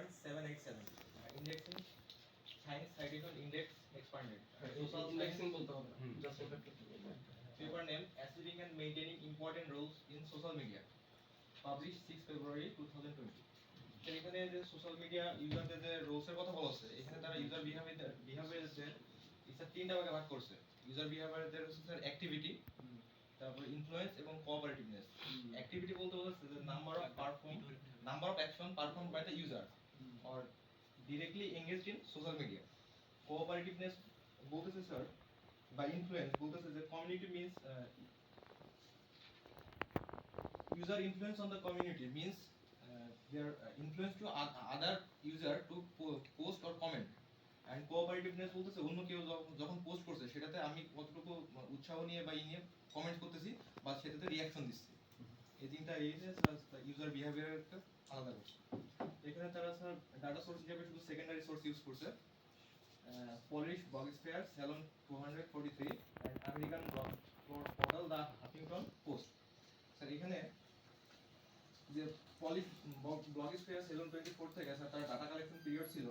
3.787 indexing science citation index expanded social indexing science বলতে হবে just okay. এটা একটু Paper name Achieving and Maintaining Important Roles in Social Media published 6 February 2020 তো এখানে যে social media ইউজারদের যে রোলসের কথা বলা হচ্ছে এখানে তারা ইউজার বিহেভিয়ারের এটা তিনটা ভাগে ভাগ করছে ইউজার বিহেভিয়ারের হচ্ছে স্যার অ্যাক্টিভিটি তারপর ইনফ্লুয়েন্স এবং কোঅপারেটিভনেস অ্যাক্টিভিটি বলতে বলছে যে number of action perform by the user or directly engaged in social media cooperativeness বলতেছে স্যার by influence বলতেছে যে community means user influence on the community means their influence to other user to post or comment and cooperativeness বলতেছে অন্য কেউ যখন post করছে সেটাতে আমি কতটুকু উৎসাহ নিয়ে বা নিয়ে কমেন্ট করতেছি বা সেটাতে রিঅ্যাকশন দিচ্ছি এই তিনটা ইউজার বিহেভিয়ারকে আলাদা করছে এখানে তারা স্যার ডাটা সোর্স হিসেবে শুধু সেকেন্ডারি সোর্স ইউজ করছে Polish blogosphere Salon 243 and American blog portal The Huffington Post sir এখানে যে পলিশ ব্লগস্ফিয়ার সেলন 24 থেকে স্যার তার ডাটা কালেকশন পিরিয়ড ছিল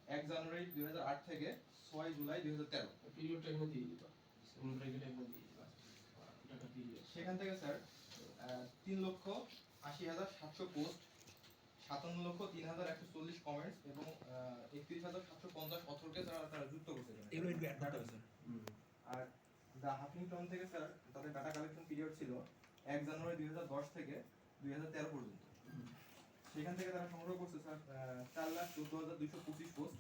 1 জানুয়ারি 2008 থেকে 6 জুলাই 2013 পিরিয়ডটা এখানে দিয়ে দিবা কোন ব্র্যাকেটে এখানে দিয়ে দিবা ডাটা পিরিয়ড সেখান থেকে স্যার 3,80,700 পোস্ট 57,03,140 কমেন্টস এবং 31,750 অথরকে তারা যুক্ত করছে এগুলো একটু অ্যাড করতে হবে স্যার আর দ্য হাফিংটন থেকে স্যার তাদের ডাটা কালেকশন পিরিয়ড ছিল 1 জানুয়ারি 2010 থেকে 2013 পর্যন্ত সেখান থেকে তারা সংগ্রহ করছে স্যার 4,14,225 পোস্ট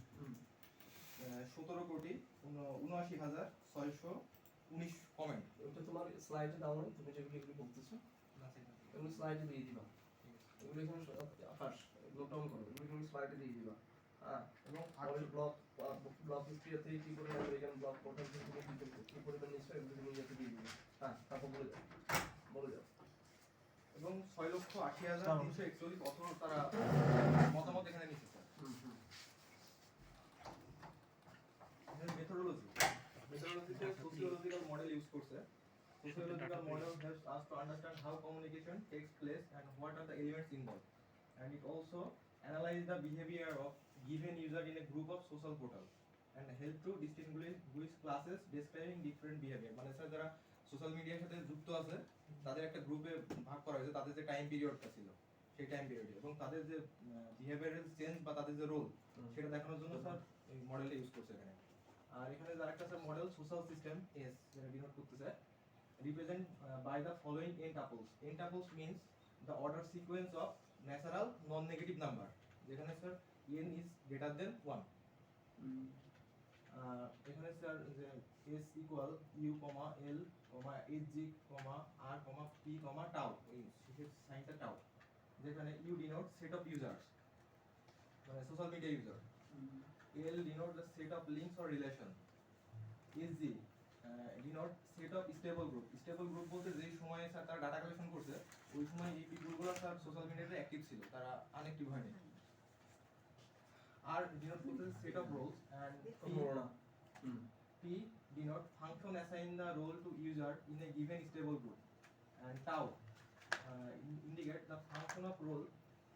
17 কোটি 79,619 কমেন্ট ওটা তোমার স্লাইডে দাও না তুমি যেগুলো এগুলো বলতেছো এগুলো স্লাইডে দিয়ে দিবা এগুলো এখানে আকাশ নোট ডাউন করো এগুলো এখানে স্লাইডে দিয়ে দিবা হ্যাঁ এবং আমাদের ব্লগ হিস্ট্রি থেকে কি করে আমেরিকান ব্লগ পোর্টাল থেকে কি পরিমাণ নিশ্চয় এগুলো তুমি যাতে দিয়ে দিবে হ্যাঁ তারপর বলে যাও এবং 6,80,341 অথর তারা মতামত এখানে নিচ্ছে স্যার মেথোডোলজিতে সোশিওলজিক্যাল মডেল ইউজ করছে sociological model helps us to understand how communication takes place and what are the elements involved and it also analyze the behavior of given user in a group of social portal and help to distinguish which classes describing different behavior মানে sir যারা social মিডিয়ার সাথে যুক্ত আছে তাদের একটা গ্রুপে ভাগ করা হয়েছে তাদের যে টাইম পিরিয়ডটা ছিল সেই টাইম পিরিয়ডে এবং তাদের যে বিহেভিয়ারাল চেঞ্জ বা তাদের যে রোল সেটা দেখানোর জন্য স্যার এই মডেলটা ইউজ করছে এখানে আর এখানে আরেকটা sir model social system S যেটা ডিনোট করতেছে represent by the following n tuples. N tuples means the order sequence of natural non-negative number. যেখানে sir n is greater than 1. এখানে স্যার যে s equal u, l, hg, r, p, tau এই শেষের সাইনটা tau যেখানে u denotes set of users মানে social media user l denotes the set of links or relation hg denote set of stable group বলতে যে সময়ে sir তারা data collection করছে ওই সময় এই পিপলগুলো স্যার সোশ্যাল মিডিয়াতে অ্যাক্টিভ ছিল তারা আনঅ্যাক্টিভ হয়নি আর ডিনোট করতে set of roles and p denote function assign the role to user in a given stable group and tau indicate the function of role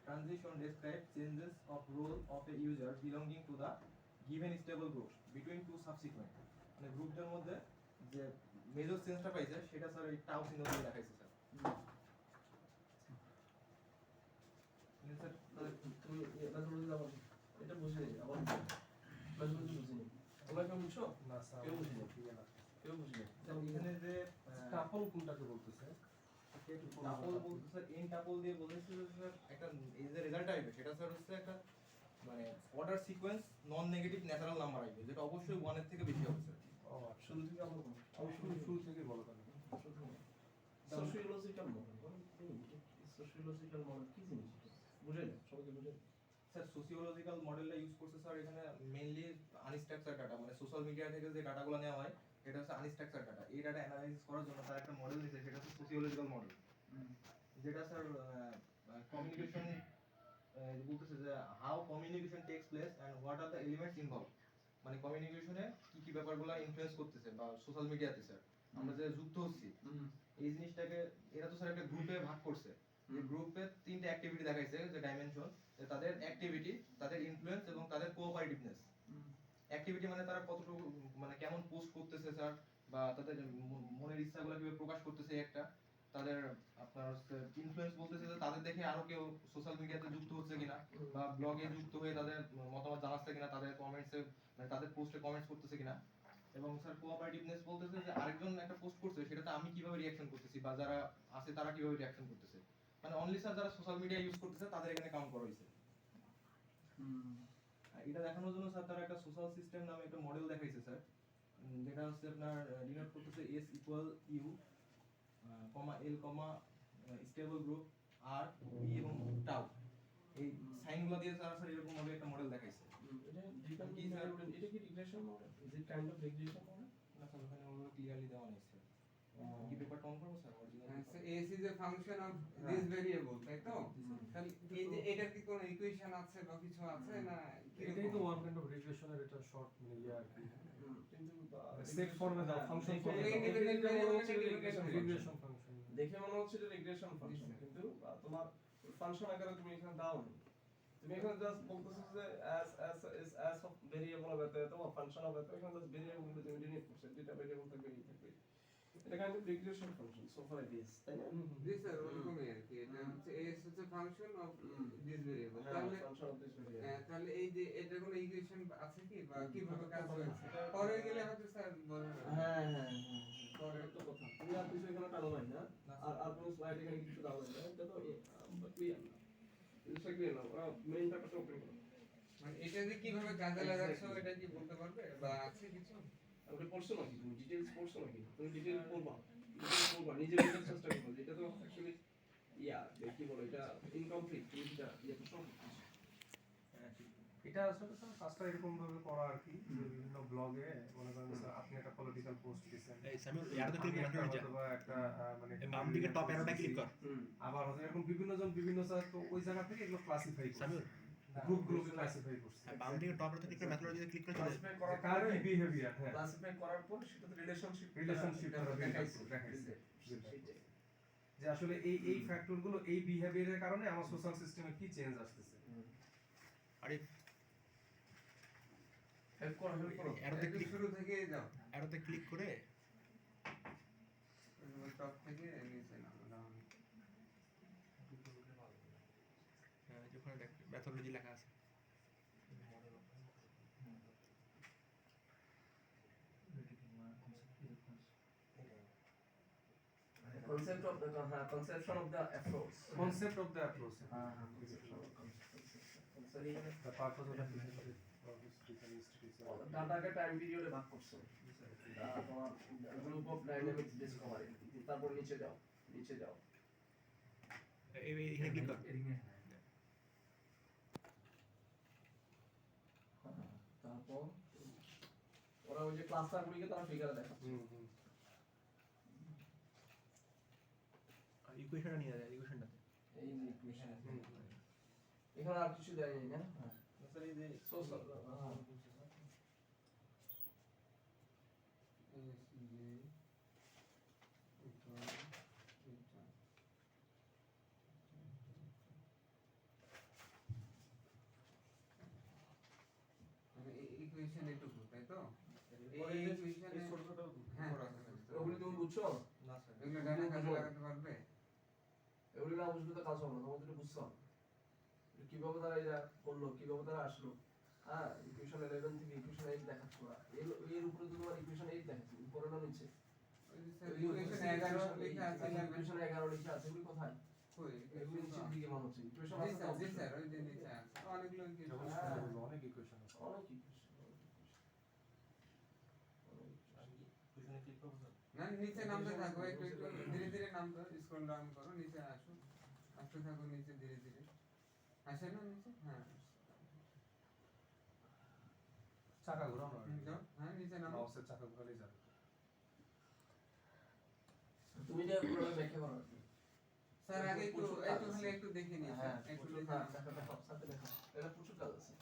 transition describe changes of role of a user belonging to the given stable group between two subsequent মানে গ্রুপদের মধ্যে যে major চেঞ্জটা পাইছে সেটা sir এই tau চিহ্ন দিয়ে দেখাইছে স্যার তুমি এটা বুঝে নিই আবার বুঝে নিই তোমরা কেউ বুঝছো না স্যার কেউ বুঝে নিই কেউ বুঝে নিই এখানে যে কাপল কোনটাকে বলতেছে টাপল বলতেছে এন টাপল দিয়ে বলেছে যে স্যার একটা এই যে রেজাল্ট আসবে সেটা স্যার হচ্ছে একটা মানে order sequence non negative natural number আসবে যেটা অবশ্যই 1 এর থেকে বেশি হবে স্যার শুরু থেকে আমরা শুরু থেকে বলো তাহলে সোশিওলজিক্যাল মডেল সোশিওলজিক্যাল মডেল কি জিনিস বুঝে না সবাইকে বুঝে স্যার সোশিওলজিক্যাল মডেলটা ইউজ করছে স্যার এখানে মেইনলি আনস্ট্রাকচার ডাটা মানে সোশ্যাল মিডিয়া থেকে যে ডাটাগুলো নেওয়া হয় এটা হচ্ছে আনস্ট্রাকচার ডাটা এই ডাটা অ্যানালাইসিস করার জন্য তার একটা মডেল দিয়েছে সেটা হচ্ছে সোশিওলজিক্যাল মডেল যেটা স্যার কমিউনিকেশন বলতেছে যে how communication takes place and what are the elements involve মানে কমিউনিকেশনে কি কি ব্যাপারগুলো ইনফ্লুয়েন্স করতেছে বা সোশ্যাল মিডিয়াতে স্যার আমরা যে যুক্ত হচ্ছি এই জিনিসটাকে এরা তো স্যার একটা গ্রুপে ভাগ করছে যে গ্রুপে তিনটে অ্যাক্টিভিটি দেখাইছে যে ডাইমেনশন, যে তাদের অ্যাক্টিভিটি, তাদের ইনফ্লুয়েন্স এবং তাদের কোঅপারেটিভনেস। অ্যাক্টিভিটি মানে তারা কতটুকু মানে কেমন পোস্ট করতেছে স্যার, বা তাদের মনের ইচ্ছাগুলো কিভাবে প্রকাশ করতেছে একটা। তাদের আপনার ইনফ্লুয়েন্স বলতেছে যে তাদের দেখে আরো কেউ সোশ্যাল মিডিয়াতে যুক্ত হচ্ছে কিনা, বা ব্লগে যুক্ত হয়ে তাদের মতামত জানাচ্ছে কিনা, তাদের কমেন্টসে মানে তাদের পোস্টে কমেন্টস করতেছে কিনা। এবং স্যার কোঅপারেটিভনেস বলতেছে যে আরেকজন একটা পোস্ট করছে সেটাতে আমি কিভাবে রিঅ্যাকশন করতেছি, বা যারা আছে তারা কিভাবে রিঅ্যাকশন করতেছে। মানে অনলি স্যার যারা সোশ্যাল মিডিয়া ইউজ করতেছে তাদের এখানে কাউন্ট করা হয়েছে। আর এটা দেখানোর জন্য স্যার তারা একটা সোশ্যাল সিস্টেম নামে একটা মডেল দেখাইছে স্যার, যেটা হচ্ছে আপনার ডিনোট করতেছে S equal U comma L comma stable group R B এবং টাউ। এই সাইনগুলো দিয়ে স্যার এরকম ভাবে একটা মডেল দেখাইছে। এটা কি regression model? Is it kind of regression model? না স্যার ওখানে ওগুলো ক্লিয়ারলি দেওয়া নেই স্যার। কি পেপারটা অন করবো sir? Original So S is a function of this variable, তাই তো? তাহলে এই যে এটার কি কোনো ইকুয়েশন আছে বা কিছু আছে না? এটাই তো ওয়ান কাইন্ড অফ রিগ্রেশনের এটা শর্ট মানে ইয়ে আর কি কিন্তু সেট ফর্মে দাও ফাংশন ফর্মে দাও independent variable কে রিগ্রেশন ফাংশন দেখে মনে হচ্ছে এটা রিগ্রেশন ফাংশন, কিন্তু তোমার ফাংশন আকারে তুমি এখানে দাও নি। তুমি এখানে জাস্ট বলতেছো যে as of ভেরিয়েবল হবে তো ফাংশন হবে, তো এখানে জাস্ট ভেরিয়েবল গুলো তুমি ডিলিট করছো, দুইটা ভেরিয়েবল থাকবে এই থাকবে। এটা kind of regression function so far it is, তাই না? জি স্যার ওরকমই আর কি। এটা হচ্ছে S হচ্ছে ফাংশন অফ দিস ভেরিয়েবল। তাহলে ফাংশন অফ দিস ভেরিয়েবল। তাহলে এই যে এটার কোনো ইকুয়েশন আছে কি বা কিভাবে কাজ হয়েছে? পরে গেলে হয়তো স্যার বলবেন। হ্যাঁ পরে তো কথা তুমি আর কিছু এখানে টানো নাই না, আর কোনো স্লাইড এখানে কিছু দাও না, এটা তো ক্লিয়ার না, এটা ক্লিয়ার না। মেইন পেপারটা ওপেন করো। মানে এটা যে কিভাবে কাজে লাগাচ্ছো এটা কি বলতে পারবে বা আছে কিছু? ওটা পড়ছো নাকি তুমি? ডিটেইলস পড়ছো নাকি? তুমি ডিটেইলস পড়বা, নিজে বুঝার চেষ্টা করবে। এটা তো অ্যাকচুয়ালি কি বলে এটা ইনকমপ্লিট, এটা তো সব এটা আসলে স্যার কাজটা এরকম ভাবে করা আর কি যে বিভিন্ন ব্লগে মনে করেন স্যার আপনি একটা পলিটিক্যাল পোস্ট দিয়েছেন এই সামিউল এরোতে ক্লিক করে নিচে অথবা একটা মানে বাম দিকে টপ এরোটা ক্লিক কর আবার হয়তো এরকম বিভিন্ন জন বিভিন্ন স্যার তো ওই জায়গা থেকে এগুলো ক্লাসিফাই করে সামিউল গ্রুপে ক্লাসিফাই করছে বাম দিকে টপ এরোতে ক্লিক করে মেথডোলজিতে ক্লিক করে চলে ক্লাসিফাই করার কার পরে কি বিহেভিয়ার হ্যাঁ ক্লাসিফাই করার পর সেটাতে রিলেশনশিপ দেখাইছে যে আসলে এই ফ্যাক্টর গুলো এই বিহেভিয়ারের কারণে আমার সোশ্যাল সিস্টেমে কি চেঞ্জ আসতেছে। আরে হেল্প করো এরোতে ক্লিক শুরু থেকে যাও। এরোতে ক্লিক করে টপ থেকে নিচে নামো ডাউন। যেখানে দেখ মেথডোলজি লেখা আছে concept of the conception of the approach. Concept of the approach. The purpose of the ডাটাকে টাইম পিরিয়ডে ভাগ করছো, তোমার গ্রুপ অফ ডাইনামিক্স ডিসকভারি। তারপর নিচে যাও এখানে ক্লিক কর তারপর ওরা ওই যে ক্লাস্টারগুলিকে তারা ফিগারে দেখাচ্ছে। ইকুয়েশনটা নিয়ে যায় ইকুয়েশনটাতে এই যে ইকুয়েশন এখানে আর কিছু দেয় নাই না? স্যার এই যে সোশ্যাল ইকুয়েশন এটুকু তাই তো? এই ইকুয়েশনে ছোট ছোট হ্যাঁ ওগুলি তুমি বুঝছো? না স্যার এগুলো ডাটা কাজে লাগাতে পারবে? এগুলি না বুঝলে তো কাজ হবে না, তোমাদের বুঝতে হবে কিভাবে তারা এটা করলো, কিভাবে তারা আসলো। হ্যাঁ ইকুয়েশন 11 থেকে ইকুয়েশন 8 দেখাচ্ছ ওরা, এর উপরে তো তোমার ইকুয়েশন 8 দেখাচ্ছে, উপরে না নিচে? ওই যে স্যার ইকুয়েশন 11 লেখা আছে ইকুয়েশন 11 লেখা আছে, এগুলি কোথায়? কই এগুলি নিচের দিকে মনে হচ্ছে ইকুয়েশন জি আছে স্যার তো? জি স্যার ওই যে নিচে আছে অনেকগুলো ইকুয়েশন অনেক ইকুয়েশন আছে। অনেক ইকুয়েশন কুশনে ক্লিক করব স্যার। না নিচে নামতে থাকো একটু ধীরে ধীরে নামতে স্ক্রল ডাউন করো নিচে আসো আসতে থাকো নিচে ধীরে ধীরে আসে না নিচে হ্যাঁ চাকা ঘোরানো যাও হ্যাঁ নিচে নামো মাউসের চাকা ঘোরালেই যাবে। তুমি যে পুরো ব্যাখ্যা করো স্যার আগে একটু খালি একটু দেখে নিই হ্যাঁ একটু প্রচুর দেখে কাজ নিই। চাকাটা সব সাথে লেখা, এটা প্রচুর কাজ আছে।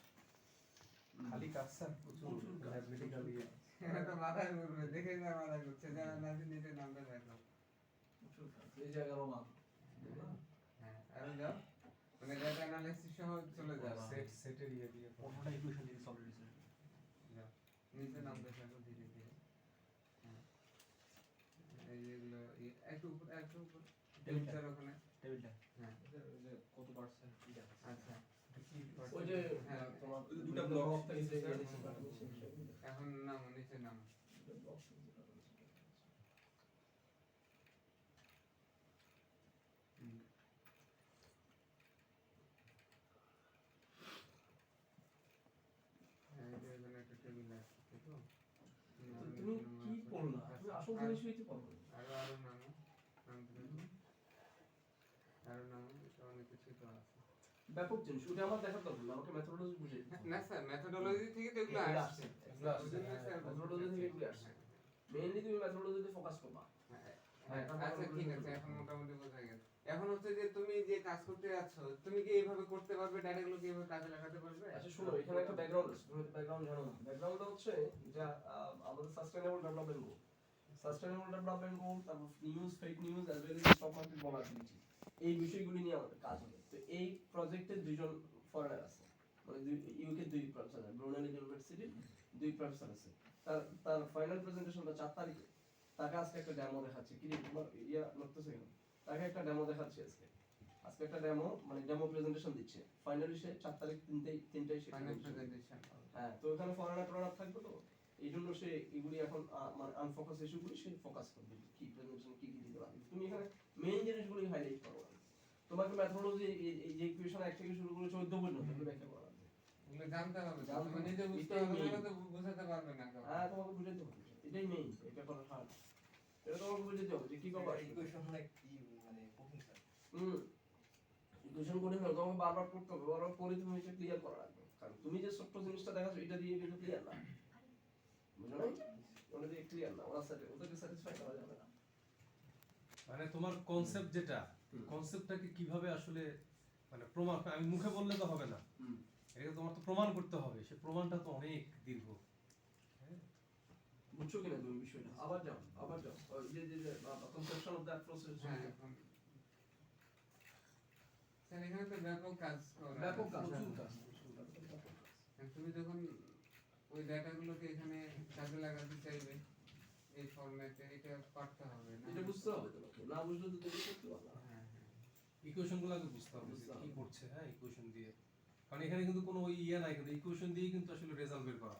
খালি কাজ স্যার প্রচুর ম্যাথমেটিক্যালি এটা তো মাথায় ঘুরবে দেখে যা মাথায় ঘুরছে যারা নাচে নিচে নামতে থাকো প্রচুর কাজ। এই জায়গারও মান হ্যাঁ আরো যাও, মানে ডেটা অ্যানালাইসিস সহ চলে যাও। সেটের ইয়ে দিয়ে করো। 15টা ইকুয়েশন দিয়ে সলভ হয়েছে। যাও, নিচে নামতে থাকো ধীরে ধীরে। হ্যাঁ, এই যেগুলো একটু উপর, একটু উপর, টেবিলটা। টেবিলটার ওখানে। টেবিলটা। হ্যাঁ, ওই যে কত পার্সেন্ট আচ্ছা। ওই যে হ্যাঁ, তোমার দুটা ব্লক ব্লক থেকে যে এখন নামো, নিচে নামো। হুম। হ্যাঁ, এই যে এখানে একটা টেবিল আছে, ঠিক তো? তুমি কি পড়লা? তুমি আসল জিনিসই তো পড়ো। আরো নামো, নামতে থাকো। আরো নামো, এটা অনেক কিছু তো আছে। ব্যাপক জিনিস ওটা আমার দেখার দরকার না, আমাকে মেথোডোলজি বুঝে না স্যার, মেথোডোলজি থেকে তো এগুলো এগুলো আসছে। এগুলো আসছে, ওই জন্য স্যার মেথোডোলজি থেকে এগুলো আসছে। মেইনলি তুমি মেথোডোলজিতে ফোকাস করবা। আচ্ছা ঠিক আছে, এখন মোটামুটি বোঝা গেছে। এখন হচ্ছে যে তুমি যে কাজ করতে যাচ্ছ, তুমি কি এইভাবে করতে পারবে, ডাটাগুলো কি এইভাবে কাজে লাগাতে পারবে? আচ্ছা শুনো, এখানে একটা ব্যাকগ্রাউন্ড আছে, তুমি ব্যাকগ্রাউন্ড জানো না। ব্যাকগ্রাউন্ডটা হচ্ছে যে আমাদের sustainable development goal. Sustainable development goal, তারপর news, fake news, as well as stock market volatility, এই বিষয়গুলি নিয়ে আমাদের কাজ হবে। তো এই প্রজেক্টে দুইজন ফরেনার আছে, মানে ইউকে দুই প্রফেসর আছে, ব্রুনেল ইউনিভার্সিটির দুই প্রফেসর আছে। তার ফাইনাল প্রেজেন্টেশনটা 4 তারিখে। তাকে আজকে একটা ডেমো দেখাচ্ছি। কি রে তোমার ইয়া লাগতেছে কেন? তাকে একটা ডেমো দেখাচ্ছি আজকে। আজকে একটা ডেমো, মানে ডেমো প্রেজেন্টেশন দিচ্ছে। ফাইনালি সে 4 তারিখ 3টায় সে ফাইনাল প্রেজেন্টেশন। হ্যাঁ, তো ওখানে ফরেনার থাকবে তো, এই জন্য সে এগুলি এখন মানে আনফোকাস ইস্যুগুলি সে ফোকাস করবে, কি প্রেজেন্টেশন কি কি দিতে পারবে। তুমি এখানে মেইন জিনিসগুলি হাইলাইট করো। তোমাকে মেথোডোলজি এই যে ইকুয়েশন 1 থেকে শুরু করে 14 পর্যন্ত এগুলো ব্যাখ্যা করা লাগবে। এগুলো জানতে হবে, জানতে তুমি নিজে বুঝতে এটাই হবে, main। নাহলে তো বোঝাতে পারবে না কেউ। হ্যাঁ, তোমাকে বুঝাতে হবে, এটাই মেইন, এই ব্যাপারটা হার্ড। এটা তোমাকে বুঝাতে হবে যে কি করবা। ইকুয়েশন অনেক মানে কঠিন স্যার। ইকুয়েশন করে ফেলো, তোমাকে বারবার পড়তে হবে, বারবার পড়ে তুমি এটা ক্লিয়ার করা লাগবে। কারণ তুমি যে ছোট্ট জিনিসটা দেখাচ্ছ এটা দিয়ে কিন্তু ক্লিয়ার না, বুঝো না? ওটা দিয়ে ক্লিয়ার না, ওদেরকে স্যাটিসফাই করা যাবে না। মানে তোমার কনসেপ্ট যেটা, কনসেপ্টটাকে কিভাবে আসলে মানে প্রমাণ, আমি মুখে বললে তো হবে না, এটা তোমার তো প্রমাণ করতে হবে। সে প্রমাণটা তো অনেক দীর্ঘ। বুঝছো কিনা তুমি বিষয়টা? আবার যাও। ওই যে কনসেপশন অফ দ্যাট প্রসেস। হ্যাঁ, এখন স্যার এখানে তো ব্যাপক কাজ করা ব্যাপক আছে। কাজ, প্রচুর কাজ। তুমি যখন ওই ডাটাগুলোকে এখানে কাজে লাগাতে চাইবে এই ফরম্যাটে, এটা পারতে হবে না? এটা বুঝতে হবে তোমাকে, না বুঝলে তো তুমি করতে পারবে না। হ্যাঁ, হ্যাঁ। ইকুয়েশনগুলো আগে বুঝতে হবে যে বুঝতে কি হবে। করছে। হ্যাঁ, ইকুয়েশন দিয়ে, কারণ এখানে কিন্তু কোনো ওই ইয়ে নাই, কিন্তু ইকুয়েশন দিয়েই কিন্তু আসলে রেজাল্ট বের করা।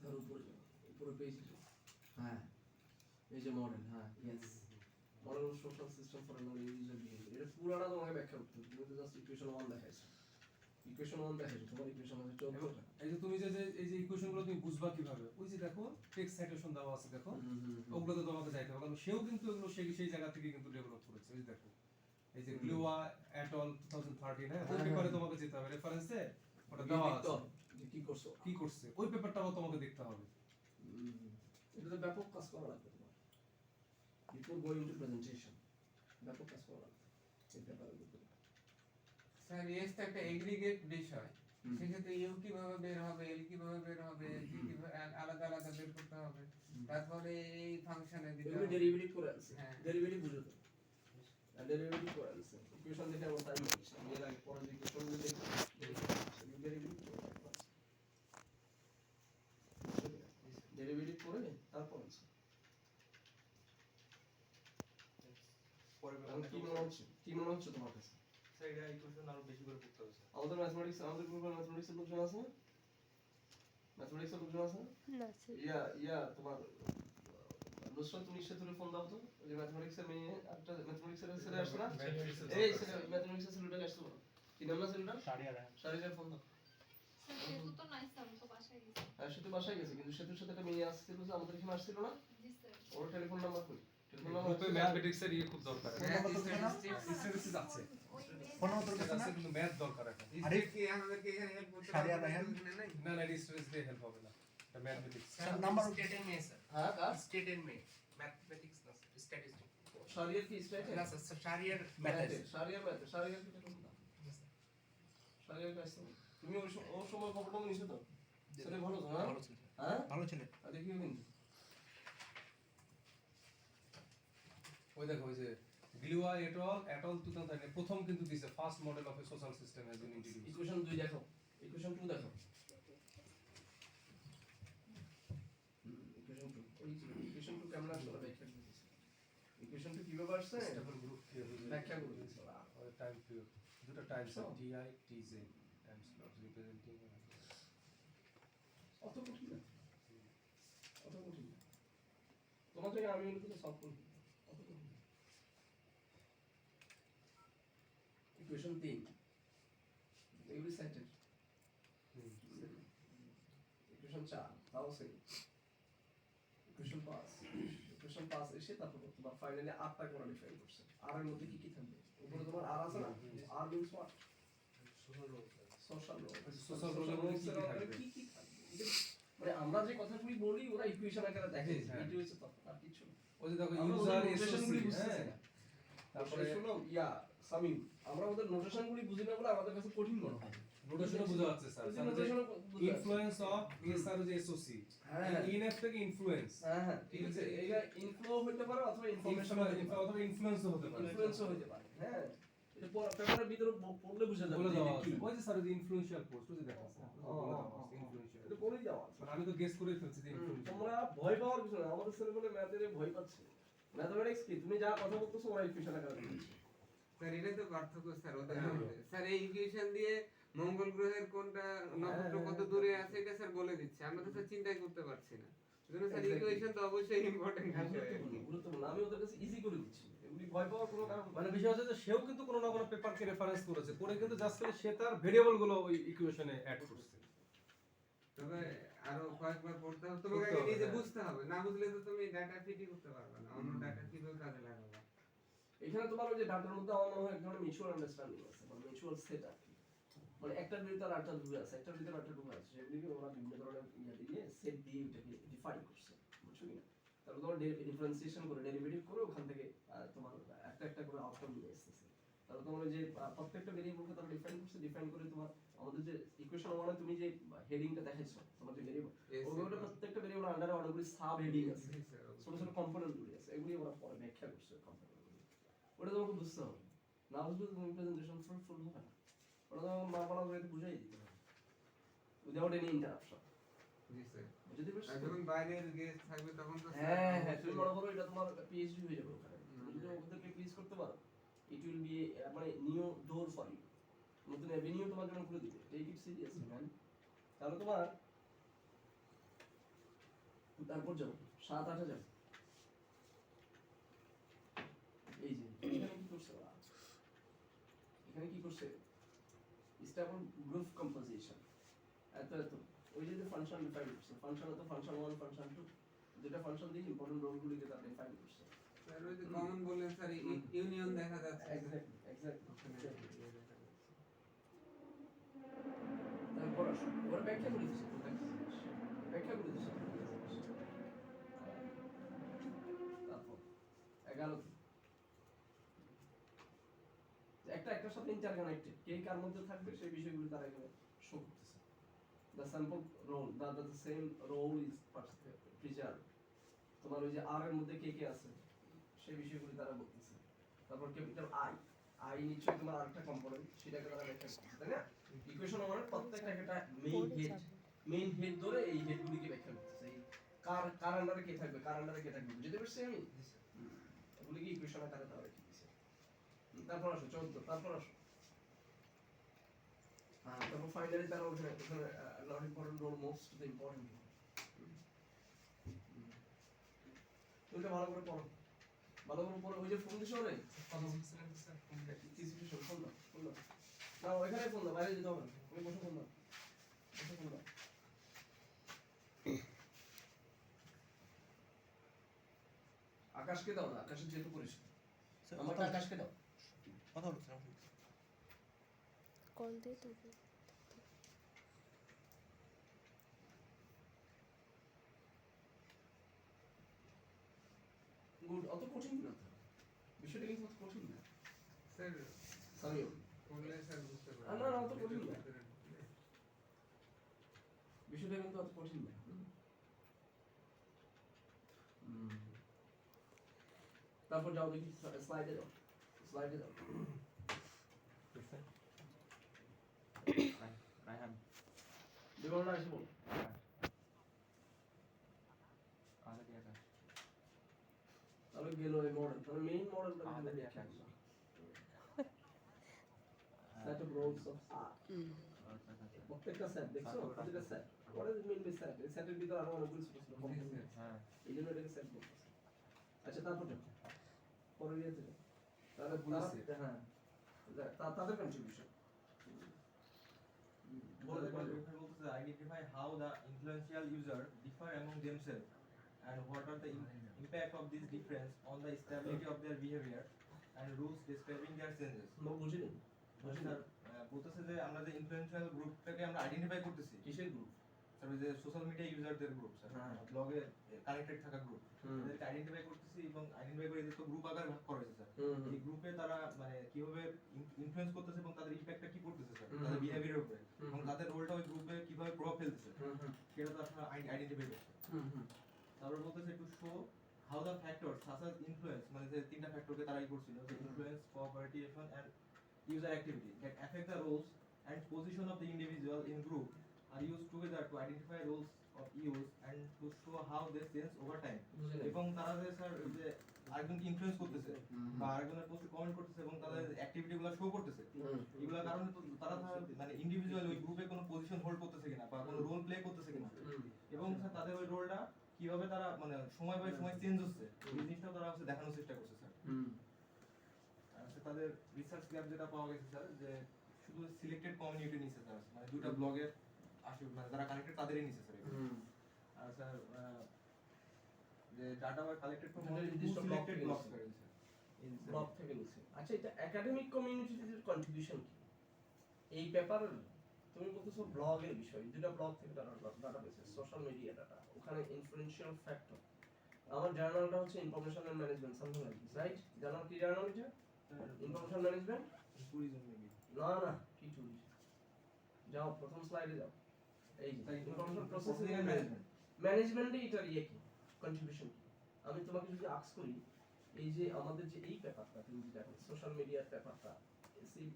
তার উপরে যাও, উপরে পেজ। হ্যাঁ, এই যে মডেল, হ্যাঁ, yes, model of social system for user behaviour. এটা পুরোটা তোমাকে ব্যাখ্যা করতে হবে। তুমি তো জাস্ট ইকুয়েশন 1 দেখাইছো, তোমার ইকুয়েশন আছে 14টা। এই যে তুমি যে এই যে ইকুয়েশনগুলো তুমি বুঝবা কিভাবে, ওই যে দেখো টেক্সট সাইটেশন দেওয়া আছে, দেখো ওগুলোতে তোমাকে যাইতে হবে, কারণ সেও কিন্তু এগুলো সেই জায়গা থেকে কিন্তু ডেভেলপ করেছে। এই যে দেখো, এই যে গ্লুয়া এট অল 2013, হ্যাঁ, ওই পেপারে তোমাকে যেতে হবে, রেফারেন্সে ওটা দেওয়া আছে যে কি করছো, কি করছে, ওই পেপারটাও তোমাকে দেখতে হবে। এটাতে ব্যাপক কাজ করা লাগবে তোমার। বিফোর গোয়িং টু প্রেজেন্টেশন ব্যাপক কাজ করা লাগবে এই ব্যাপারের উপরে। স্যার এস তো একটা এগ্রিগেট বিষয়, সেক্ষেত্রে ইউ কিভাবে বের হবে, এল কিভাবে বের হবে, জি কিভাবে আলাদা আলাদা বের করতে হবে, তারপরে এই ফাংশনে দিতে এগুলো হবে। ডেরিভেটিভ করে আছে, হ্যাঁ। ডেরিভেটিভ বুঝো তো, ডেরিভেটিভ করে আছে। ইকুয়েশন দেখে আমার টাইম হচ্ছে, আমি এর আগে পরে যে ইকুয়েশনগুলো দেখি ডেরিভেটিভ করে তারপর আছে। পরে এখন কি মনে হচ্ছে তোমার কাছে? স্যার এটা ইকুয়েশন আরো বেশি করে পড়তে হবে স্যার। আমাদের গ্রুপে ম্যাথমেটিক্সের লোকজন আছে না? ম্যাথমেটিক্সের লোকজন আছে না? না স্যার। ইয়া তোমার নুসরাত, তুমি সেতুরে ফোন দাও তো, ওই যে ম্যাথমেটিক্সের মেয়ে, একটা ম্যাথমেটিক্সের ছেলে আসছে না? এই ছেলে ম্যাথমেটিক্সের ছেলেটা আসছে না? কি নাম না ছেলেটা? শাড়িয়ার ফোন দাও। স্যার সেতু তো নাই স্যার, আমি তো বাসায় গেছি। হ্যাঁ, সেতু বাসায় গেছে, কিন্তু সেতুর সাথে একটা মেয়ে আসছিল যে আমাদের এখানে আসছিল না? জি স্যার। ওর টেলিফোন নাম্বার কই? টেলিফোন নাম্বার গ্রুপে ম্যাথমেটিক্সের ইয়ে খুব দরকার। হ্যাঁ, স্ট্যাটিস্টিক্স আছে, ওই ফোন নাম্বার তো আছে, কিন্তু ম্যাথ দরকার এখন। হিস্ট্রি কি আমাদেরকে এখানে হেল্প করতে সারিয়া পারবে? রায়হান? এখানে নাই? না না, স্ট্যাটিস্টিক্স দিয়ে হেল্প হবে না, এটা mathematics. Sir number state and में सर হ্যাঁ, কার? स्टेट एंड में मैथमेटिक्स ना स्टैटिस्टिक्स শাড়িয়ার কি স্ট্যাটাস? ना सर शारियर শাড়িয়ার কি টেলিফোন দাও। শাড়িয়ার কাছে তুমি ওর সময় খবরটা নিছো তো? সেটা ভালো তো, হ্যাঁ? হ্যাঁ? ভালো ছেলে। আর দেখিও কিন্তু ওই দেখো ওই যে গ্লুয়া এটল 2009 প্রথম কিন্তু দিছে first model of A social system has been introduced. Equation 2 দেখো, ইকুয়েশন 2 দেখো, ইকুয়েশন 2 ওই ইকুয়েশন 2 কেমন আসলে ব্যাখ্যা করে দিছে, ইকুয়েশন 2 কিভাবে আসছে স্টেবল গ্রুপ থিওরি ব্যাখ্যা করে দিছে। টাইম পিরিয়ড দুটো times TI TJ time slot representing অত কঠিন না, অত কঠিন না, তোমার থেকে আমি কিন্তু সলভ করব, অত কঠিন না। ইকুয়েশন 3 এগুলি সেটেড, ইকুয়েশন 4 তাও সেম, ইকুয়েশন 5, ইকুয়েশন 5 এসে তারপর তোমার ফাইনালি আটটা করে ডিফাইন করছে। আর এর মধ্যে কি কি থাকবে? উপরে তোমার আর আছে না, আর means what? Social role, social রোলের মধ্যে কি কি থাকবে? কি কি থাকবে? মানে আমরা যে কথাগুলি বলি ওরা ইকুয়েশন আকারে দেখে, হ্যাঁ। এটা হচ্ছে তত্ত্ব, আর কিছু না। ওই যে দেখো আমরা ইউজার ওদের নোটেশনগুলি এসওসি বুঝতেছি হ্যাঁ না। তারপরে শোনো সামিম, আমরা ওদের নোটেশনগুলি বুঝি না বলে আমাদের কাছে কঠিন মনে হয়। নোটেশনে বোঝা যাচ্ছে sir sir influence of SR যে এসওসি হ্যাঁ ইনএফ থেকে ইনফ্লুয়েন্স হ্যাঁ হ্যাঁ, ঠিক আছে, এটা ইনফ্লো হইতে পারে অথবা ইনফরমেশন অথবা ইনফ্লুয়েন্সও হতে পারে ইনফ্লুয়েন্সও হতে পারে। হ্যাঁ, এটা পেপারের ভিতরে পড়লে বোঝা যাবে বলে যে দেওয়া এটা কি। আছে ওই যে স্যার যে ইনফ্লুয়েন্সিয়াল পোস্ট ওই যে দেখো ও, ইনফ্লুয়েন্সিয়াল এটা বলেই দেওয়া আছে। আমি তো গেস করে ফেলছি যে ইনফ্লুয়েন্সিয়াল তোমরা ভয় পাওয়ার কিছু না, আমাদের ছেলেগুলো ম্যাথে ভয় পাচ্ছে। ম্যাথমেটিক্স কি, তুমি যা কথা বলতেছো ওরা ইকুয়েশন আকারে দিচ্ছে। স্যার এটা তো পার্থক্য স্যার ওদের মধ্যে। স্যার এই ইকুয়েশন দিয়ে মঙ্গল গ্রহের কোনটা নক্ষত্র কত দূরে আছে এটা স্যার বলে দিচ্ছে, আমরা তো স্যার চিন্তাই করতে পারছি না। সেজন্য স্যার Exactly. ইকুয়েশন তো অবশ্যই ইম্পর্টেন্ট বিষয়। গুরুত্বপূর্ণ, আমি ওদের কাছে ইজি করে দিচ্ছি, এগুলি ভয় পাওয়ার কোনো কারণ মানে বিষয় হচ্ছে যে সেও কিন্তু কোনো না কোনো পেপারকে রেফারেন্স করেছে করে কিন্তু জাস্ট করে সে তার ভেরিয়েবল গুলো ওই ইকুয়েশনে অ্যাড করছে তবে আরো কয়েকবার পড়তে হবে, তোমাকে পড়তে আগে হবে, নিজে হ্যাঁ। বুঝতে হবে, না বুঝলে তো তুমি ডাটা ফিটই করতে পারবে না, অন্য ডাটা কিভাবে কাজে লাগাবে। এখানে তোমার ওই যে ডাটার মধ্যে আমার মনে হয় এক ধরনের মিউচুয়াল আন্ডারস্ট্যান্ডিং আছে, মানে মিউচুয়াল সেট আর কি। মানে একটার ভিতরে আর একটা ঢুকে আছে, একটার ভিতরে একটা ঢুকে আছে, সেগুলিকে ওরা বিভিন্ন ধরনের ইয়ে দিয়ে সেট দিয়ে এটাকে ডিফাইন করছে, বুঝছো কি না? তারপর তোমার ডিফারেন্সিয়েশন করে ডেরিভেটিভ করে ওখান থেকে তোমার একটা একটা করে আউটকাম নিয়ে আসতেছে। তারপর তোমার ওই যে প্রত্যেকটা ভেরিয়েবলকে তারা ডিফাইন করছে, ডিফাইন করে তোমার আমাদের যে ইকুয়েশন মানে তুমি যে হেডিংটা দেখাইছো তোমার যে ভেরিয়েবল, ওগুলো প্রত্যেকটা ভেরিয়েবল আন্ডারে অনেকগুলি সাব হেডিং আছে, ছোট ছোট কম্পোনেন্ট গুলি আছে, এগুলি ওরা পরে ব্যাখ্যা করছে কম্পোনেন্ট গুলি। ওটা তোমাকে বুঝতে হবে, না বুঝলে তুমি প্রেজেন্টেশন ফুল হবে না। ওটা তোমাকে মাপালা করে বুঝাই দিতে হবে উইদাউট এনি ইন্টারাপশন, জি স্যার। বুঝতে পারছো? আর যখন বাইরের গেস্ট থাকবে তখন তো হ্যাঁ হ্যাঁ, তুমি মনে করো এটা তোমার পিএইচডি হয়ে যাবে ওখানে, তুমি যদি ওদেরকে প্লিজ করতে পারো, ইট উইল বি মানে নিউ ডোর ফর ইউ, নতুন অ্যাভিনিউ তোমার জন্য খুলে দিবে। Take it seriously man. তাহলে তোমার তারপর যাও 7-8 হাজার, এই যে এখানে কি করছে ওরা, এখানে কি করছে, স্টেবল গ্রুপ কম্পোজিশন এত এত, ওই যে ফাংশন ডিফাইন করছে, ফাংশন তো ফাংশন 1 ফাংশন 2 যেটা ফাংশন দিয়ে ইম্পর্টেন্ট রোলগুলিকে তারা ডিফাইন করছে। স্যার ওই যে কমন বললেন স্যার ইউনিয়ন দেখা যাচ্ছে। Exactly exactly. এক্স্যাক্টলি। তারপর আসো ওরা ব্যাখ্যা করে দিচ্ছে, ব্যাখ্যা করে দিচ্ছে। তারপর 11 একটা একটার সাথে ইন্টারকানেক্টেড, কে কার মধ্যে থাকবে সেই বিষয়গুলো তারা এখানে শো করতেছে। The sample role the same role is preserve, তোমার ওই যে আর এর মধ্যে কে কে আছে সেই বিষয়গুলো তারা বলতেছে। তারপর ক্যাপিটাল আই, আই নিশ্চয়ই তোমার আরেকটা কম্পোনেন্ট, সেটাকে তারা ব্যাখ্যা করতেছে, তাই না? ইকুয়েশন মানে প্রত্যেকটা একটা মেইন হেড ধরে এই হেডগুলিকে ব্যাখ্যা করতেছে, এই কার কার আন্ডারে কে থাকবে, কার আন্ডারে কে থাকবে, বুঝতে পারছি আমি? এগুলিকে ইকুয়েশন আকারে তারা রেখে দিয়েছে। তারপর আসো 14, তারপর আসো হ্যাঁ, তারপর ফাইনালি তারা ওখানে not important role most the important, তুমি ভালো করে পড়ো, ভালো করে পড়ো। ওই যে ফোন দিছো রে কথা বলছিলেন স্যার কিছু ফোন দাও, ফোন দাও না, ওইখানে ফোন দাও, বাইরে যেতে হবে না, তুমি বসে ফোন দাও, বসে ফোন দাও। আকাশকে দাও না, আকাশের যেহেতু পরিষ্কার, আমাকে আকাশকে দাও। কথা বলছিলাম কল দিয়ে তোকে গুড, অত কঠিন না তো, বিষয়টা কিন্তু অত কঠিন না। স্যার সরি বললে স্যার বুঝতে পারবে। না, না, অত কঠিন না। বিষয়টা কিন্তু অত কঠিন না। তারপর যাও দেখি স্লাইডে যাও, স্লাইডে যাও। রায়হান বিবরণ এসে বলো। আলাদা দিয়ে আকাশ তাহলে গেল এই মডেল, তাহলে মেইন মডেলটা আলাদা কিন্তু দিয়ে দেখি আকাশ আমরা। Set of roles of R. প্রত্যেকটা সেট দেখছো, প্রত্যেকটা set. What does it mean by set? এই সেটের ভিতরে আরো অনেকগুলো ছোট ছোট কম্পোনেন্ট আছে। হ্যাঁ এই জন্য এটাকে সেট বলতেছে। আচ্ছা তারপর যাও। পরের ইয়েতে যাও। তাহলে Full তারা set. হ্যাঁ তাদের কন্ট্রিবিউশন বলে বলে বলতেছে identify how the influential user differ among themselves and what are the impact of this difference on the stability of their behavior and rules describing their changes. বুঝিনি স্যার বলতেছে যে আমরা যে ইনফ্লুয়েন্সিয়াল গ্রুপটাকে আমরা আইডেন্টিফাই করতেছি, কিসের গ্রুপ? স্যার ওই যে সোশ্যাল মিডিয়া ইউজারদের গ্রুপ, স্যার হ্যাঁ। ব্লগে কানেক্টেড থাকা গ্রুপ, হুম। এদেরকে আইডেন্টিফাই করতেছি এবং আইডেন্টিফাই করে এদের তো গ্রুপ আকারে ভাগ করা হয়েছে স্যার। হুম এই গ্রুপে তারা মানে কিভাবে ইনফ্লুয়েন্স করতেছে এবং তাদের ইম্প্যাক্টটা কি করতেছে স্যার হুম। তাদের বিহেভিয়ারের উপরে, হুম। এবং তাদের রোলটা ওই গ্রুপে কিভাবে প্রভাব ফেলতেছে হুম সেটা তো আসলে আইডেন্টিফাই করছে। হুম তারপর বলতেছে to show how the factors such as influence, মানে যে তিনটা ফ্যাক্টরকে তারা ই করছিল, যে influence, cooperation and user activity that affect the roles and position of the individual in group are used together to identify roles of use and to show how they change over time. বুঝিনি এবং তারা যে sir যে আরেকজনকে influence করতেছে বা আরেকজনের পোস্টে কমেন্ট করতেছে এবং তাদের অ্যাক্টিভিটিগুলো শো করতেছে, এগুলোর কারণে তো তারা মানে ইন্ডিভিজুয়াল ওই গ্রুপে কোনো পজিশন হোল্ড করতেছে কিনা বা কোনো রোল প্লে করতেছে কিনা, এবং স্যার তাদের ওই রোলটা কিভাবে তারা মানে সময় বাই সময় চেঞ্জ হচ্ছে এই জিনিসটাও তারা হচ্ছে দেখানোর চেষ্টা করছে স্যার। আচ্ছা, তাদের রিসার্চ গ্যাপ যেটা পাওয়া গেছে স্যার যে শুধু সিলেক্টেড কমিউনিটি নিছে স্যার, মানে দুটো ব্লগের মানে যারা কানেক্টেড তাদেরই নিছে স্যার। আর স্যার যে ডাটা ওয়ার কালেক্টেড ফ্রম দুটো নির্দিষ্ট block সিলেক্টেড থেকে ব্লগস নিছে। করে দিছে। ব্লগ থেকে নিচ্ছে। আচ্ছা এটা একাডেমিক কমিউনিটির কন্ট্রিবিউশন কি এই পেপারের? তুমি বলতেছো ব্লগের বিষয়, দুটো ব্লগ থেকে ডাটা পেয়েছে, সোশ্যাল মিডিয়া ডাটা, ওখানে ইনফ্লুয়েন্সিয়াল ফ্যাক্টর। আমার জার্নালটা হচ্ছে information and management something like this, right? Journal কি জার্নাল এটা? Information management? Tourism maybe. না না, কি টুরিজম? যাও প্রথম স্লাইডে যাও। এই যে ইনফরমেশন প্রসেসিং এন্ড ম্যানেজমেন্ট। ম্যানেজমেন্টে এটার ইয়ে কি, কন্ট্রিবিউশন কি? আমি তোমাকে যদি আস্ক করি এই যে আমাদের যে এই পেপারটা তুমি যেটা সোশ্যাল মিডিয়ার পেপারটা,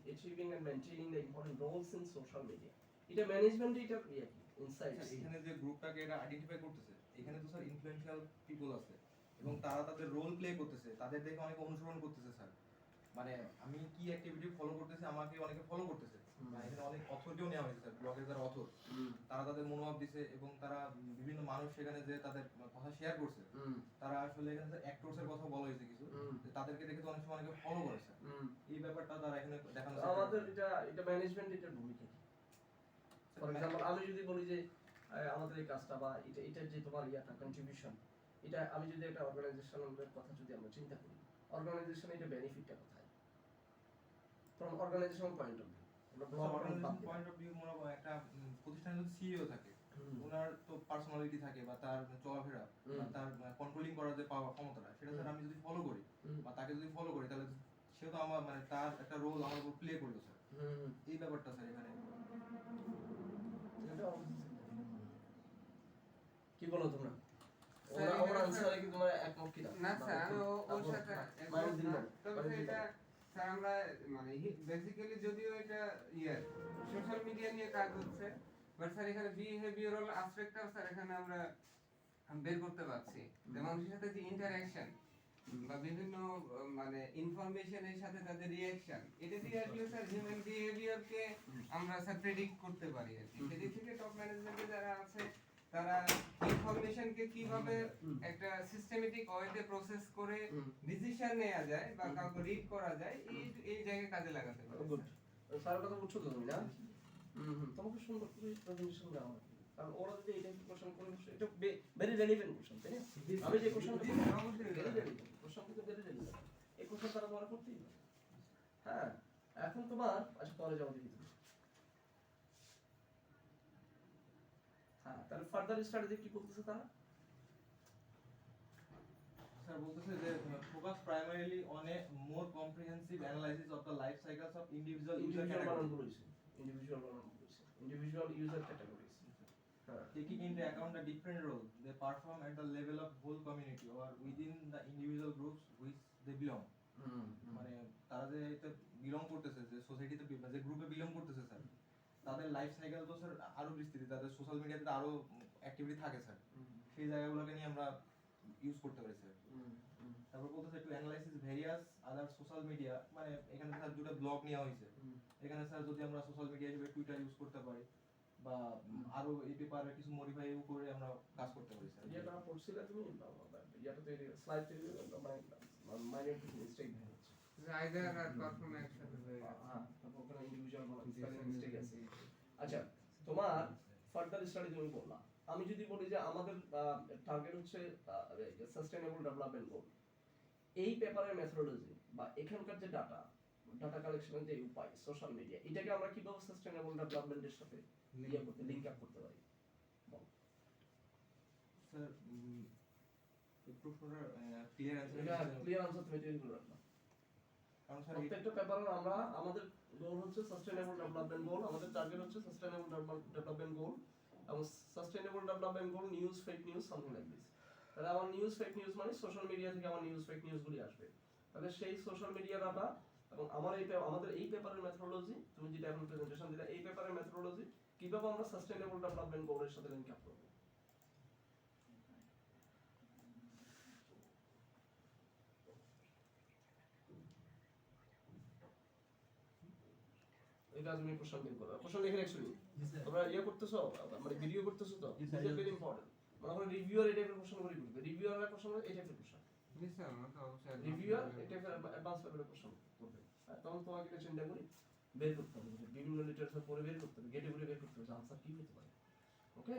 achieving and maintaining the important roles in social media, এটা ম্যানেজমেন্টে এটা ইয়ে কি, ইনসাইটস? এখানে যে গ্রুপটাকে এরা আইডেন্টিফাই করতেছে, এখানে তো স্যার ইনফ্লুয়েন্সিয়াল পিপল আছে এবং তারা তাদের রোল প্লে করতেছে, তাদের দেখে অনেকে অনুসরণ করতেছে স্যার। মানে আমি কি অ্যাক্টিভিটি ফলো করতেছি আমাকে অনেকে ফলো করতেছে। মানে এখানে অনেক অথরিটিও নেওয়া হয়েছে স্যার, ব্লগের যারা অথর তারা তাদের মনোভাব দিছে এবং তারা বিভিন্ন মানুষ সেখানে যে তাদের কথা শেয়ার করছে, তারা আসলে এখানে অ্যাক্টরসের কথা বলা হয়েছে কিছু, যে তাদেরকে দেখে তো অনেক সময় অনেকে ফলো করে স্যার। এই ব্যাপারটা তারা এখানে দেখানো আমাদের এটা ম্যানেজমেন্ট এটার ভূমিকা কি? ফর এক্সাম্পল আমি যদি বলি যে আমাদের এই কাজটা বা এটা যে তোমার ইয়াটা কন্ট্রিবিউশন, এটা আমি যদি একটা অর্গানাইজেশনের কথা যদি আমরা চিন্তা করি, অর্গানাইজেশন এটা বেনিফিটটা কোথায় from organisational point of view? Organisation point of view মনে হয় একটা প্রতিষ্ঠানে যদি সিইও থাকে, ওনার তো পার্সোনালিটি থাকে বা তার চলাফেরা বা তার কন্ট্রোলিং করার যে পাওয়ার ক্ষমতাটা, সেটা স্যার আমি যদি ফলো করি বা তাকে যদি ফলো করি তাহলে সে তো আমার মানে তার একটা রোল আমার উপর প্লে করলো স্যার। এই ব্যাপারটা স্যার এখানে কি বলো তোমরা? ওরা আনসারে কি তোমার একমত কি না স্যার আমি ওর সাথে মানে দিন না তবে এটা স্যার আমরা মানে বেসিক্যালি যদিও এটা সোশ্যাল মিডিয়া নিয়ে কাজ হচ্ছে, বাট স্যার এখানে বিহেভিয়ারাল অ্যাসপেক্টটা স্যার এখানে আমরা বের করতে পারছি, যে মানুষের সাথে যে ইন্টারঅ্যাকশন বা বিভিন্ন মানে ইনফরমেশনের সাথে তাদের রিঅ্যাকশন, এটা দিয়ে আসলে স্যার হিউম্যান বিহেভিয়ারকে আমরা স্যার প্রেডিক্ট করতে পারি আর কি। সেদিক থেকে টপ ম্যানেজমেন্টে যারা আছে তারা ইনফরমেশনকে কিভাবে একটা সিস্টেমেটিক ওয়েতে প্রসেস করে ডিসিশন নেওয়া যায় বা কাউকে রিড করা যায়, এই জায়গায় কাজে লাগাতে পারে। গুড। স্যারের কথা বুঝছো তো তুমি না? তোমাকে সুন্দর করে প্রেজেন্টেশন দেওয়া হয়, কারণ ওরা যদি এটা কোশ্চেন করে এটা ভেরি রেলেভেন্ট কোশ্চেন, তাই না? আমি যে কোশ্চেনটা অবশ্যই ভেরি রেলেভেন্ট কোশ্চেন, কিন্তু ভেরি রেলেভেন্ট এই কোশ্চেন তারা মনে করতেই পারে। হ্যাঁ এখন তোমার আচ্ছা পরে যাও দেখি তুমি। হ্যাঁ তাহলে ফার্দার স্ট্র্যাটেজি কি বলতেছে তারা? স্যার বলতেছে যে focus primarily on a more comprehensive analysis of the life cycles of individual user categories, individual user categories. taking into account the different roles they perform at the level of whole community or within the individual groups which they belong, মানে তারা যে এটা belong করতেছে, যে সোসাইটিতে যে গ্রুপে belong করতেছে স্যার, তাদের লাইফ সাইকেল তো স্যার আরো বিস্তৃত, তাদের সোশ্যাল মিডিয়াতে আরো অ্যাক্টিভিটি থাকে স্যার, সেই জায়গাগুলোকে নিয়ে আমরা ইউজ করতে পারি স্যার। তারপর বলতেছে to analysis various other social media, মানে এখানে স্যার দুটো ব্লগ নেওয়া হয়েছে, এখানে স্যার যদি আমরা সোশ্যাল মিডিয়া হিসেবে টুইটার ইউজ করতে পারি বা আরো এই পেপারে কিছু মডিফাই করে আমরা কাজ করতে পারি স্যার। এটা পড়ছিলে তুমি ইয়াটা তৈরি স্লাইড তৈরি মানে মাইনর মিস্টেক হচ্ছে আইদার আর পারফর্ম একসাথে হয়ে গেছে। হ্যাঁ, তারপর ওখানে ইন্ডিভিজুয়াল স্পেলিং মিস্টেক আছে। আচ্ছা, তোমার ফার্দার স্টাডি তুমি বললা, আমি যদি বলি যে আমাদের টার্গেট হচ্ছে সাস্টেইনেবল ডেভেলপমেন্ট গোল, এই পেপারের মেথোডোলজি বা এখানকার যে ডাটা কালেকশনের যে উপায় সোশ্যাল মিডিয়া, এটাকে আমরা কিভাবে সাস্টেইনেবল ডেভেলপমেন্টের সাথে লিংক আপ করতে পারি? স্যার এই প্রশ্নটার ক্লিয়ার এটা অ্যানসার, ক্লিয়ার আনসার তুমি তৈরি করে রাখবা। কারণ স্যার প্রত্যেকটা পেপারে আমরা আমাদের গোল হচ্ছে সাস্টেইনেবল ডেভেলপমেন্ট গোল, আমাদের টার্গেট হচ্ছে সাস্টেইনেবল ডেভেলপমেন্ট গোল, এবং sustainable development goal news fake news something like this. তাহলে আমার নিউজ ফেক নিউজ মানে সোশ্যাল মিডিয়া থেকে আমার নিউজ ফেক নিউজ গুলি আসবে, তাহলে সেই সোশ্যাল মিডিয়া ডাটা এবং আমাদের এই পেপারের মেথোডোলজি, তুমি যেটা এখন প্রেজেন্টেশন দিলে, এই পেপারের মেথোডোলজি কিভাবে আমরা সাস্টেইনেবল ডেভেলপমেন্ট গোলের সাথে লিংক আপ করব। এটা তুমি প্রশ্ন বের করো, প্রশ্ন লিখে রাখছো নি? তোমরা ইয়ে করতেছো, মানে ভিডিও করতেছো তো, Yes, is sir. Very important. মানে আমরা রিভিউয়ার এই টাইপের প্রশ্ন করে করবে, রিভিউয়াররা প্রশ্ন করে এই টাইপের প্রশ্ন, জি স্যার, আমরা তো অবশ্যই রিভিউয়ার এই টাইপের অ্যাডভান্স লেভেলের প্রশ্ন করবে। তখন তোমাকে এটা চিন্তা করি বের করতে হবে, বিভিন্ন লিটারেচার পড়ে বের করতে হবে, গেটে করে বের করতে হবে আনসার কি হতে পারে। ওকে,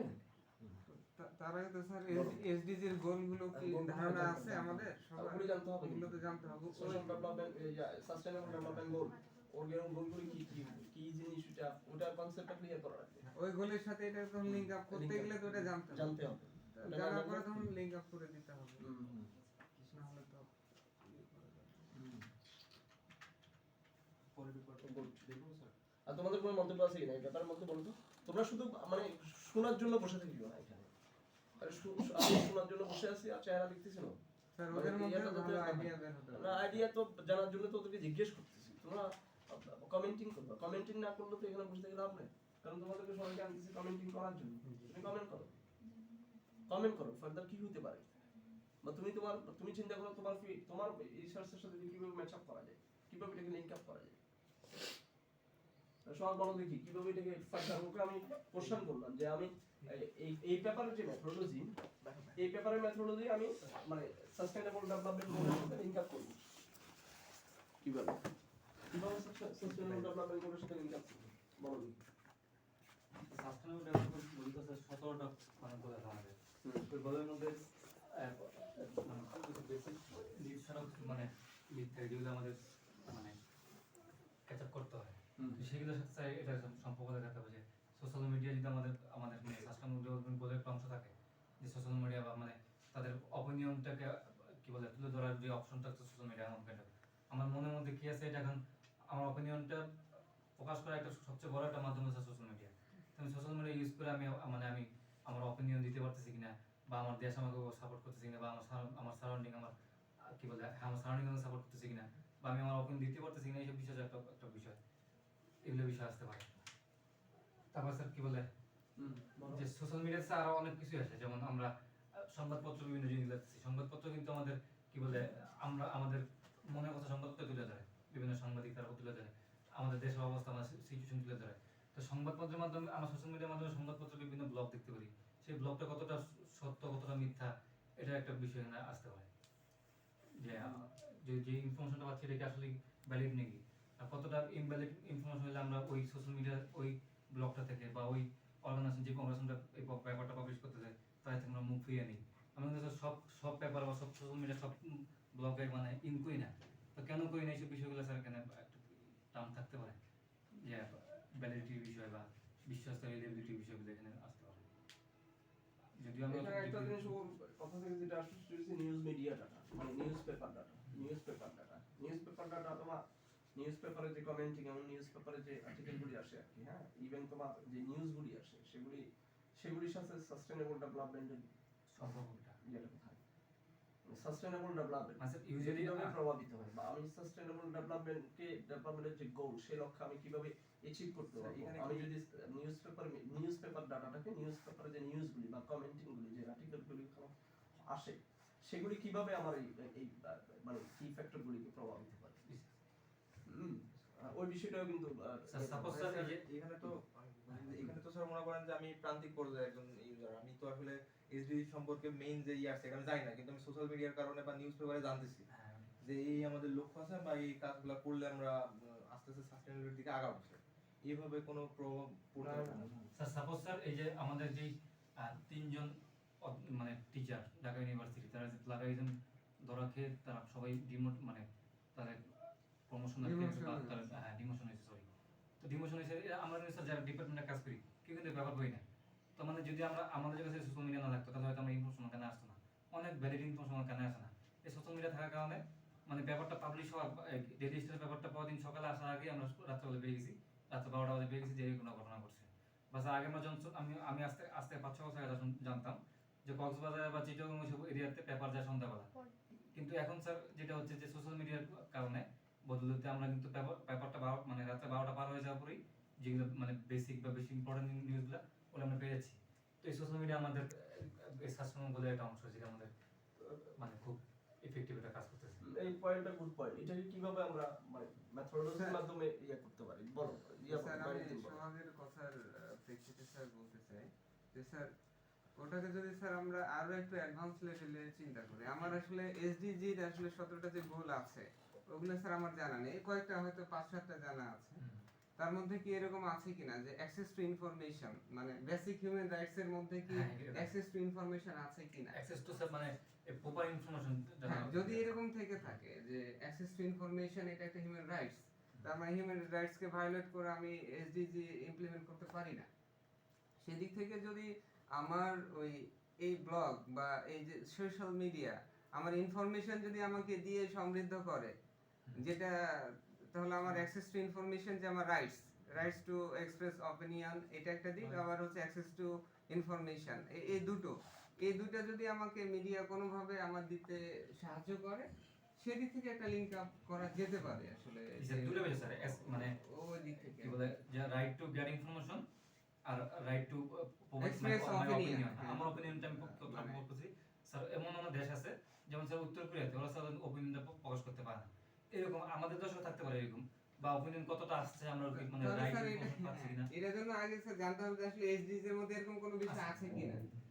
তার আগে তো স্যার এসডিজি এর গোলগুলো কি ধারণা আছে আমাদের সবার? ওগুলো জানতে হবে, ওগুলো তো জানতে হবে। Social development, sustainable development goal, ওর গোলগুলো কি কি কি জিনিস, ওটা কনসেপ্টটা ক্লিয়ার করা লাগবে, ওই গোলের সাথে এটা তখন লিংক আপ করতে গেলে তো এটা জানতে হবে। জানতে হবে। জানার পরে তখন লিংক আপ করে দিতে হবে, হুম। না হলে তো ইয়ে করা যাবে না। পরে রিপোর্ট Good. দেখবো স্যার। আর তোমাদের কোনো মন্তব্য আছে কিনা এই ব্যাপারের মধ্যে বলো তো? তোমরা শুধু মানে শোনার জন্য বসে থাকিও না এখানে, আরে আমি শোনার জন্য বসে আছি আর চেহারা লিখতেছি না। স্যার মানে ওদের মধ্যে ইয়াটা ভালো যাতে- আইডিয়া বের হতে আমরা হবে। আইডিয়া তো জানার জন্য তো ওদেরকে জিজ্ঞেস করতেছি, তোমরা কমেন্টিং করবে, কমেন্টিং না করলে তো এখানে বসে থেকে লাভ নেই, কারণ তোমাদেরকে সবাইকে আনতেছি কমেন্টিং করার জন্য। তুমি কমেন্ট করো, কমেন্ট করো ফার্দার কি হতে পারে, বা তুমি চিন্তা করো তোমার রিসার্চের সাথে কিভাবে ম্যাচ আপ করা যায়, কিভাবে এটাকে লিংক আপ করা যায়। সব বলো দেখি কিভাবে এটাকে ফার্দার ওকে আমি কোশ্চেন করলাম যে আমি এই পেপারের যে মেথোডোলজি, এই পেপারের মেথোডোলজি আমি মানে সাস্টেইনেবল ডেভেলপমেন্ট গোলের সাথে লিংক আপ করব কিভাবে, কিভাবে সাস্টেইনেবল ডেভেলপমেন্ট গোলের সাথে লিংক আপ করব বলো দেখি। সাস্টেনেবল ডেভেলপমেন্ট বলতে স্যার 17টা মানে বলে আমাদের ওই বলের মধ্যে মানে কিছু বেসিক নিড ছাড়াও কিছু মানে নিড থাকে যেগুলো আমাদের মানে ক্যাচ আপ করতে হয়। তো সেগুলোর সাথে স্যার এটা সম্পর্ক দেখাতে হবে যে সোশ্যাল মিডিয়া যদি আমাদের মানে সাস্টেনেবল ডেভেলপমেন্ট গোলের একটা অংশ থাকে, যে সোশ্যাল মিডিয়া বা মানে তাদের অপিনিয়নটাকে কি বলে তুলে ধরার যে অপশনটা আছে সোশ্যাল মিডিয়ার মধ্যে, আমার মনের মধ্যে কি আছে এটা এখন আমার অপিনিয়নটা প্রকাশ করার একটা সবচেয়ে বড় একটা মাধ্যম হচ্ছে সোশ্যাল মিডিয়া। আমি সোশ্যাল মিডিয়া ইউজ করে আমি আমার অপিনিয়ন দিতে পারতেছি কিনা, বা আমার দেশ আমাকে সাপোর্ট করতেছে কিনা, বা আমার সারাউন্ডিং আমার কি বলে আমার সারাউন্ডিং আমাকে সাপোর্ট করতেছে কিনা, বা আমি আমার অপিনিয়ন দিতে পারতেছি কিনা, এইসব বিষয় একটা বিষয়, এগুলো বিষয় আসতে পারে। তারপর স্যার কি বলে যে সোশ্যাল মিডিয়াতে আরো অনেক কিছু আছে, যেমন আমরা সংবাদপত্র বিভিন্ন জিনিস দেখতেছি, সংবাদপত্র কিন্তু আমাদের কি বলে আমরা আমাদের মনের কথা সংবাদপত্র তুলে ধরে, বিভিন্ন সাংবাদিক তারা তুলে ধরে আমাদের দেশের অবস্থা, আমাদের সিচুয়েশন তুলে ধরে। তো সংবাদপত্রের মাধ্যমে আমরা সোশ্যাল মিডিয়ার মাধ্যমে সংবাদপত্রের বিভিন্ন ব্লগ দেখতে পারি, সেই ব্লগটা কতটা সত্য কতটা মিথ্যা এটা একটা বিষয় এখানে আসতে পারে, যে যে ইনফরমেশনটা পাচ্ছি এটা কি আসলে ভ্যালিড নাকি, আর কতটা ইনভ্যালিড ইনফরমেশন হলে আমরা ওই সোশ্যাল মিডিয়ার ওই ব্লগটা থেকে বা ওই অর্গানাইজেশন যে অর্গানাইজেশনটা এই পেপারটা পাবলিশ করতে যায় তাই থেকে আমরা মুখ ফিরিয়ে নিই। আমি কিন্তু সব পেপার বা সব সোশ্যাল মিডিয়া সব ব্লগে মানে ইন করি না, তো কেন করি না এইসব বিষয়গুলো স্যার এখানে একটা টার্ম থাকতে পারে, যে ভ্যালিডিটির বিষয় বা বিশ্বাসের রিলেবিলিটির বিষয়গুলো এখানে আসতে পারে। যদিও আমরা এখানে একটা জিনিস কথা থেকে যেটা আসছে সেটা হচ্ছে নিউজ মিডিয়া ডাটা, মানে নিউজপেপার ডাটা, তোমার নিউজপেপারে যে কমেন্টিং এবং নিউজপেপারে যে আর্টিকেলগুলি আসে আর কি, হ্যাঁ, ইভেন তোমার যে নিউজগুলি আসে সেগুলির সাথে সাস্টেইনেবল ডেভেলপমেন্টের সম্পর্কটা ইয়েটা কোথায়, সাস্টেইনেবল ডেভেলপমেন্ট আচ্ছা ইউজুয়ালি কিভাবে প্রভাবিত হয়, বা আমি সাস্টেইনেবল ডেভেলপমেন্টের যে গোল সেই লক্ষ্য আমি কিভাবে অ্যাচিভ করতে স্যার, পারবো। এখানে আমি যদি নিউজপেপার ডাটাটাকে, নিউজপেপারে যে নিউজগুলি বা কমেন্টিংগুলি যে আর্টিকেলগুলি আসে সেগুলি কিভাবে আমার এই মানে কি ফ্যাক্টরগুলিকে প্রভাবিত করে। ওই বিষয়টাও কিন্তু স্যার সাপোজ স্যার এই যে এখানে তো স্যার মনে করেন যে আমি প্রান্তিক পর্যায়ে একজন ইউজার, আমি তো আসলে এসডিজি সম্পর্কে মেইন যে আছে এখানে জানি না, কিন্তু আমি সোশ্যাল মিডিয়ার কারণে বা নিউজ পেপারে জানতেছি হ্যাঁ, যে এই আমাদের লক্ষ্য আছে বা এই কাজগুলো করলে আমরা আস্তে আস্তে সাস্টেইনেবিলিটির দিকে আগাবো। এইভাবে কোনো প্রভাব পড়তে পারে না। স্যার সাপোজ স্যার এই যে আমাদের যে তিনজন মানে টিচার ঢাকা ইউনিভার্সিটি, তারা যে প্লাগারিজম ধরা খেয়ে তারা সবাই ডিমোট মানে তাদের প্রমোশন Demotion ডিমোশন হয়েছে, সরি। তো ডিমোশন হয়েছে, আমরা কিন্তু স্যার যারা ডিপার্টমেন্টে কাজ করি কেউ কিন্তু ব্যবহার করি না। তো মানে যদি আমরা আমাদের কাছে সোশ্যাল মিডিয়া না থাকতো তাহলে হয়তো আমরা ইনফরমেশন কানে আসতো না, অনেক ভ্যালিড ইনফরমেশন কানে আসে না। এই সোশ্যাল মিডিয়া থাকার কারণে মানে পেপারটা পাবলিশ হওয়ার ডেইলি স্টার পেপারটা পরদিন সকালে আসার আগে আমরা রাত্রেবেলা পেয়ে গেছি, রাত্রে 12টা বাজে পেয়ে গেছি যে কোনো ঘটনা ঘটছে। বাস আগে আমরা যখন আমি আস্তে আস্তে 5-6 বছর আগে জানতাম যে কক্সবাজার বা চিটাগং ওইসব এরিয়াতে পেপার যায় সন্ধ্যাবেলা, কিন্তু এখন স্যার যেটা হচ্ছে যে সোশ্যাল মিডিয়ার কারণে বদলতে আমরা কিন্তু পেপারটা মানে রাতে 12টা পার হয়ে যাওয়ার পরেই যেগুলো মানে বেসিক বা বেশি ইম্পর্টেন্ট নিউজগুলো ওগুলো আমরা পেয়ে যাচ্ছি। তো এই সোশ্যাল মিডিয়া আমাদের সাসপেন্ড একটা অংশ যেটা আমাদের মানে খুব ইফেক্টিভ একটা কাজ করতেছে। এই পয়েন্টটা গুড পয়েন্ট। এটাকে কিভাবে আমরা মানে মেথডোলজির মাধ্যমে করতে পারি বলো। স্যার আমি সমাজের কথার প্রেক্ষিতে স্যার বলতে চাই যে স্যার ওটাকে যদি স্যার আমরা আরো একটু অ্যাডভান্স লেভেলে চিন্তা করি, আমার আসলে এসডিজির আসলে 17টা যে গোল আছে ওগুলো স্যার আমার জানা নেই, কয়েকটা হয়তো 5-7টা জানা আছে। তার মধ্যে কি এরকম আছে কিনা যে অ্যাক্সেস টু ইনফরমেশন, মানে বেসিক হিউম্যান রাইটস এর মধ্যে কি অ্যাক্সেস টু ইনফরমেশন আছে কিনা, অ্যাক্সেস টু স্যার মানে প্রপার ইনফরমেশন যদি এরকম থেকে থাকে যে অ্যাক্সেস টু ইনফরমেশন এটা একটা হিউম্যান রাইটস, তার মানে হিউম্যান রাইটস কে ভায়োলেট করে আমি এসডিজি ইমপ্লিমেন্ট করতে পারি না। সেদিক থেকে যদি আমার ওই এই ব্লগ বা এই যে সোশ্যাল মিডিয়া আমার ইনফরমেশন যদি আমাকে দিয়ে সমৃদ্ধ করে, যেটা তাহলে আমার অ্যাক্সেস টু ইনফরমেশন যে আমার রাইটস টু এক্সপ্রেস অপিনিয়ন এটা একটা দিক, আবার হচ্ছে অ্যাক্সেস টু ইনফরমেশন, এই দুটো যদি আমাকে মিডিয়া কোনোভাবে আমার দিতে সাহায্য করে সেদিক থেকে একটা লিংক আপ করা যেতে পারে আসলে দুটো বেশি স্যার, মানে ওই দিক থেকে কি বলে যে রাইট টু গেট ইনফরমেশন আর রাইট টু Express opinion. আমার অপিনিয়নটা আমি বলতেছি স্যার। এমন আমার দেশ আছে যেমন স্যার উত্তর কোরিয়াতে ওরা স্যার অপিনিয়নটা প্রকাশ করতে পারে না, এরকম আমাদের দেশেও থাকতে পারে এরকম, বা অপিনিয়ন কতটা আসছে আমরা মানে তাহলে রাইট স্যার ইনফরমেশন পাচ্ছি কিনা। এটার জন্য আগে স্যার জানতে হবে যে আসলে এসডিজি এর মধ্যে এরকম কোনো বিষয় আছে কিনা।